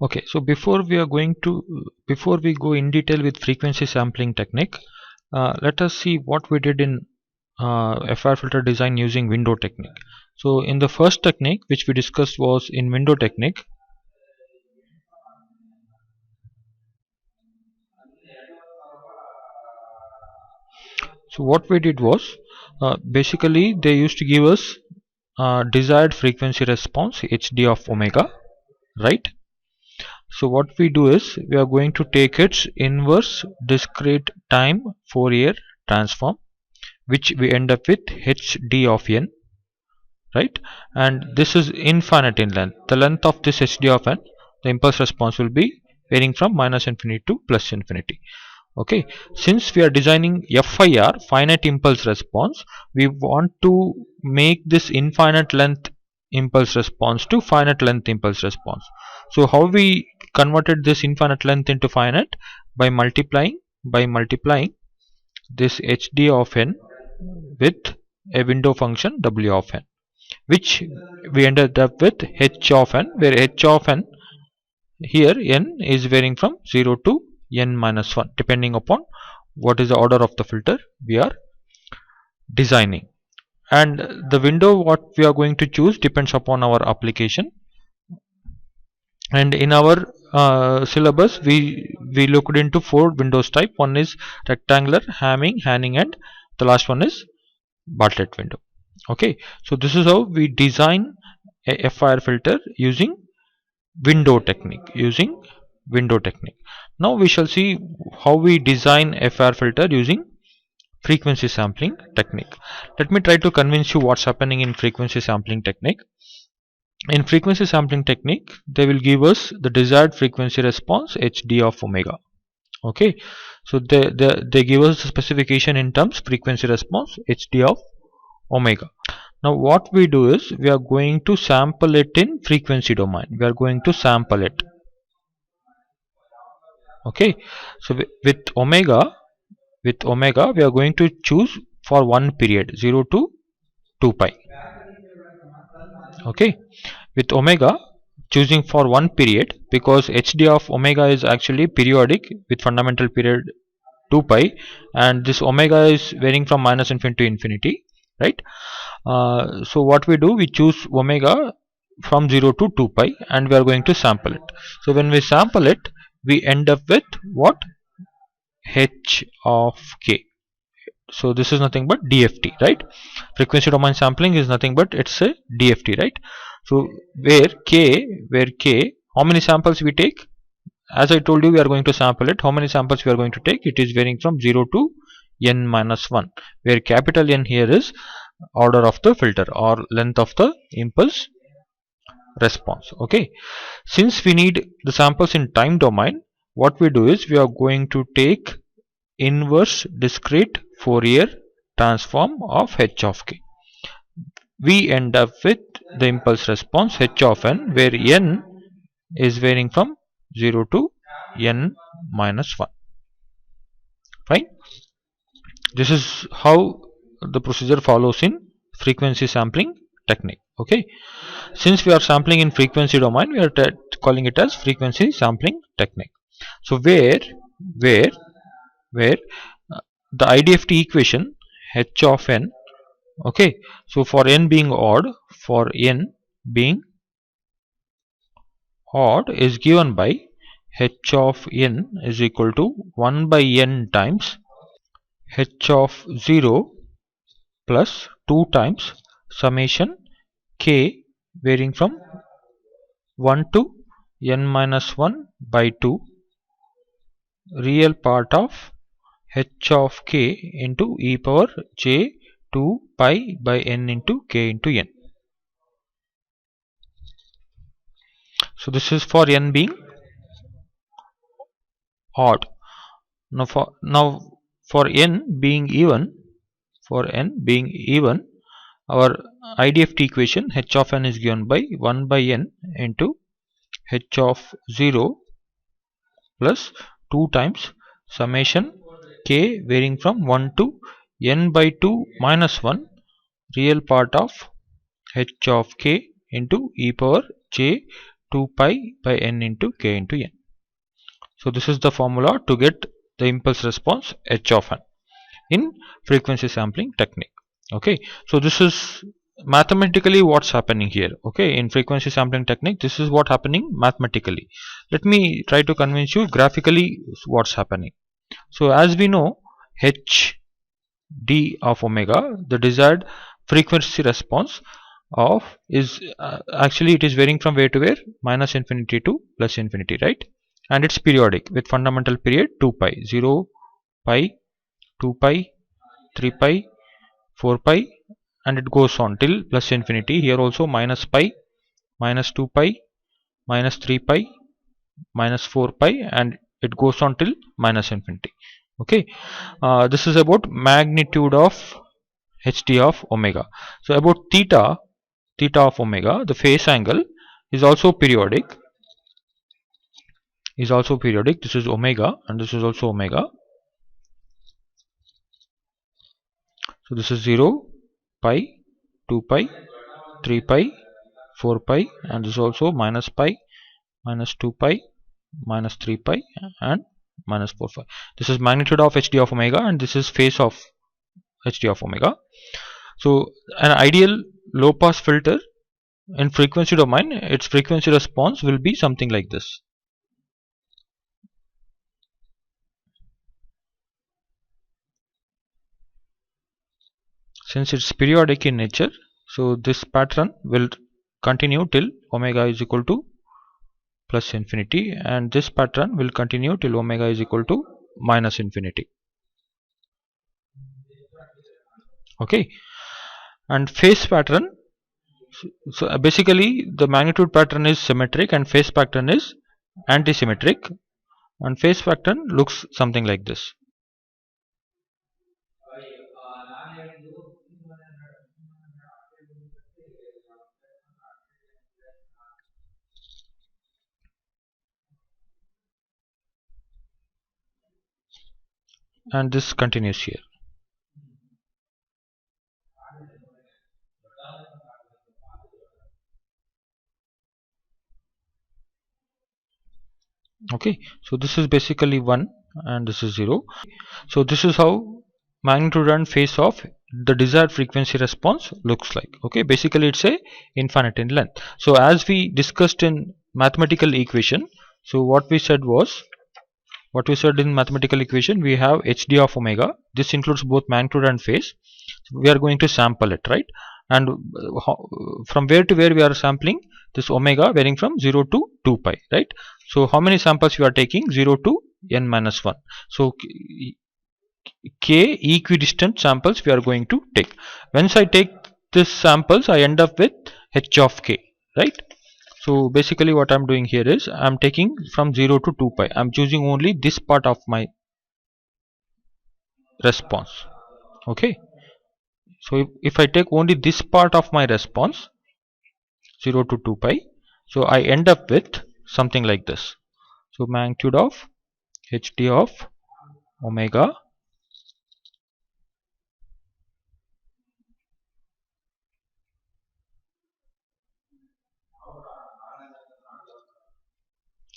Okay, so before we go in detail with frequency sampling technique, let us see what we did in FR filter design using window technique. So in the first technique which we discussed was in window technique. So what we did was, basically they used to give us desired frequency response HD of omega, right? So what we do is we are going to take its inverse discrete time Fourier transform, which we end up with HD of n, right? And this is infinite in length. The length of this HD of n, the impulse response will be varying from minus infinity to plus infinity. Okay, since we are designing FIR, finite impulse response, we want to make this infinite length impulse response to finite length impulse response. So how we converted this infinite length into finite? By multiplying this HD of n with a window function W of n, which we ended up with H of n, where H of n here n is varying from 0 to n minus 1 depending upon what is the order of the filter we are designing, and the window what we are going to choose depends upon our application. And in our syllabus we looked into 4 windows type. One is rectangular, Hamming, Hanning, and the last one is Bartlett window. Okay, so this is how we design a FIR filter using window technique. Now we shall see how we design FIR filter using frequency sampling technique. Let me try to convince you what's happening in frequency sampling technique. In frequency sampling technique, they will give us the desired frequency response HD of omega. Okay, so they give us the specification in terms frequency response HD of omega. Now what we do is we are going to sample it in frequency domain. We are going to sample it. Okay, so with omega we are going to choose for one period 0 to 2 pi. Okay, with omega choosing for one period because HD of omega is actually periodic with fundamental period 2 pi, and this omega is varying from minus infinity to infinity, right? So what we do, we choose omega from 0 to 2 pi and we are going to sample it. So when we sample it, we end up with what? H of k. So this is nothing but DFT, right? Frequency domain sampling is nothing but it's a DFT, right? So where k, how many samples we take? As I told you, we are going to sample it. How many samples we are going to take? It is varying from 0 to n minus 1, where capital N here is order of the filter or length of the impulse response. Okay, since we need the samples in time domain, what we do is we are going to take inverse discrete Fourier transform of h of k. We end up with the impulse response h of n, where n is varying from 0 to n minus 1. Fine. This is how the procedure follows in frequency sampling technique. Okay, since we are sampling in frequency domain, we are calling it as frequency sampling technique. So where the IDFT equation h of n, okay, so for n being odd, is given by h of n is equal to 1 by n times h of 0 plus 2 times summation k varying from 1 to n minus 1 by 2 real part of h of k into e power j 2 pi by n into k into n. So this is for n being odd. Now for n being even, our IDFT equation h of n is given by 1 by n into h of 0 plus 2 times summation k varying from 1 to n by 2 minus 1 real part of h of k into e power j 2 pi by n into k into n. So this is the formula to get the impulse response h of n in frequency sampling technique. Okay, so this is mathematically what's happening here. Okay, in frequency sampling technique, this is what happening mathematically. Let me try to convince you graphically what's happening. So as we know, h d of omega, the desired frequency response of is actually it is varying from where to where, minus infinity to plus infinity, right? And it's periodic with fundamental period 2 pi, 0 pi, 2 pi, 3 pi, 4 pi, and it goes on till plus infinity. Here also minus pi, minus 2 pi, minus 3 pi, minus 4 pi, and it goes on till minus infinity. Okay, this is about magnitude of hd of omega. So about theta of omega, the phase angle is also periodic. This is omega and this is also omega. So this is 0 pi, 2 pi, 3 pi, 4 pi, and this is also minus pi, minus 2 pi, minus 3 pi, and minus 4 pi. This is magnitude of hd of omega and this is phase of hd of omega. So an ideal low pass filter in frequency domain, its frequency response will be something like this. Since it's periodic in nature, so this pattern will continue till omega is equal to plus infinity, and this pattern will continue till omega is equal to minus infinity. Okay, and phase pattern, so basically the magnitude pattern is symmetric and phase pattern is anti-symmetric, and phase pattern looks something like this. And this continues here. Okay, so this is basically 1 and this is 0. So this is how magnitude and phase of the desired frequency response looks like. Okay, basically it's a infinite in length. So as we discussed in mathematical equation, so what we said in mathematical equation, we have hd of omega. This includes both magnitude and phase. We are going to sample it, right? And from where to where we are sampling this omega varying from 0 to 2 pi, right? So how many samples we are taking? 0 to n minus 1. So k equidistant samples we are going to take. Once I take this samples, I end up with h of k, right? So basically what I'm doing here is I'm taking from 0 to 2 pi. I'm choosing only this part of my response. Okay, so if I take only this part of my response, 0 to 2 pi, so I end up with something like this. So magnitude of hd of omega,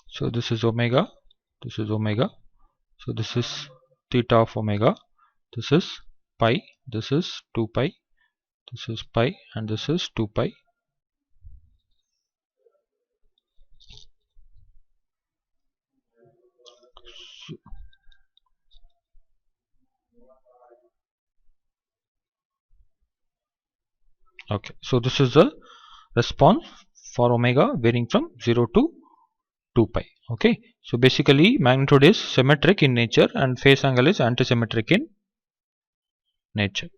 so this is omega, this is omega, so this is theta of omega, this is pi, this is 2 pi, this is pi, and this is 2 pi. Okay, so this is the response for omega varying from 0 to 2 pi. Okay, so basically magnitude is symmetric in nature and phase angle is anti-symmetric in nature.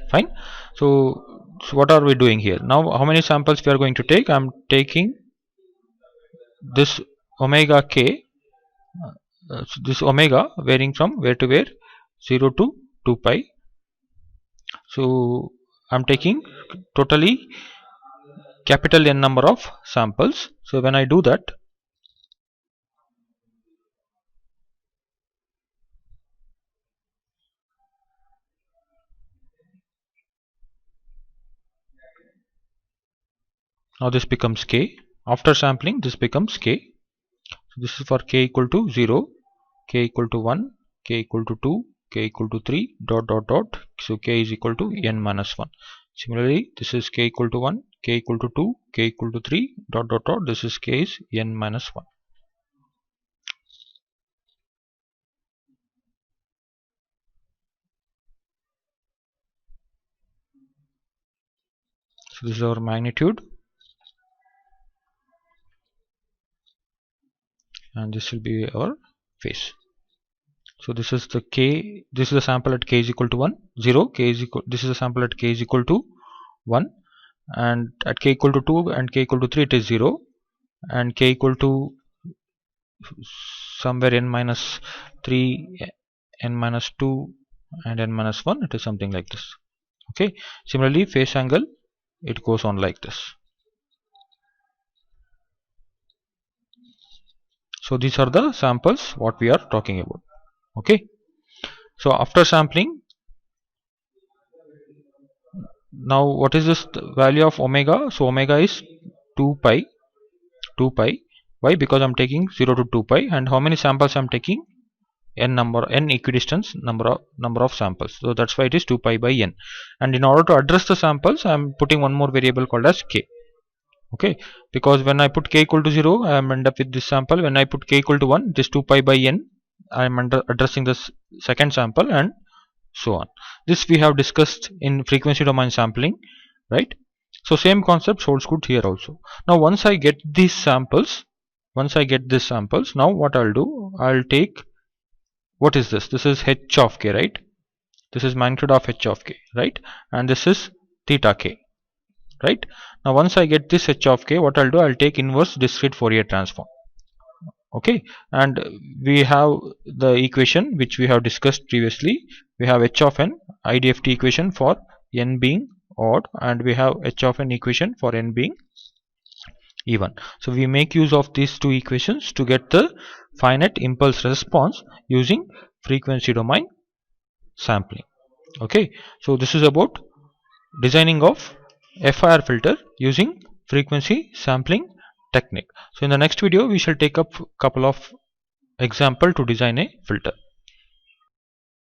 Fine. So what are we doing here now? How many samples we are going to take? I'm taking this omega k, so this omega varying from where to where, 0 to 2 pi. So I'm taking totally capital N number of samples. So when I do that, now this becomes k. After sampling, this becomes k. So this is for k equal to 0, k equal to 1, k equal to 2, k equal to 3, dot dot dot. So k is equal to n minus 1. Similarly, this is k equal to 1, k equal to 2, k equal to 3, dot dot dot. This is k is n minus 1. So this is our magnitude, and this will be our phase. So this is the k, this is the sample at k is equal to 1, 0, k is equal, this is a sample at k is equal to 1, and at k equal to 2 and k equal to 3 it is 0, and k equal to somewhere n minus 3, n minus 2 and n minus 1, it is something like this. Okay, similarly phase angle, it goes on like this. So these are the samples what we are talking about. Okay, so after sampling, now what is this value of omega? So omega is 2 pi. Why? Because I'm taking 0 to 2 pi, and how many samples I'm taking? N equidistant number of samples. So that's why it is 2 pi by n. And in order to address the samples, I'm putting one more variable called as k. Okay, because when I put k equal to 0, I am end up with this sample. When I put k equal to 1, this 2 pi by n, I am addressing this second sample, and so on. This we have discussed in frequency domain sampling, right? So same concept holds good here also. Now once I get these samples, now what I'll do, I'll take, what is this? This is h of k, right? This is magnitude of h of k, right? And this is theta k, right? Now once I get this h of k, what I'll do, I'll take inverse discrete Fourier transform. Okay, and we have the equation which we have discussed previously. We have h of n IDFT equation for n being odd, and we have h of n equation for n being even. So we make use of these two equations to get the finite impulse response using frequency domain sampling. Okay, so this is about designing of FIR filter using frequency sampling technique. So in the next video we shall take up couple of example to design a filter.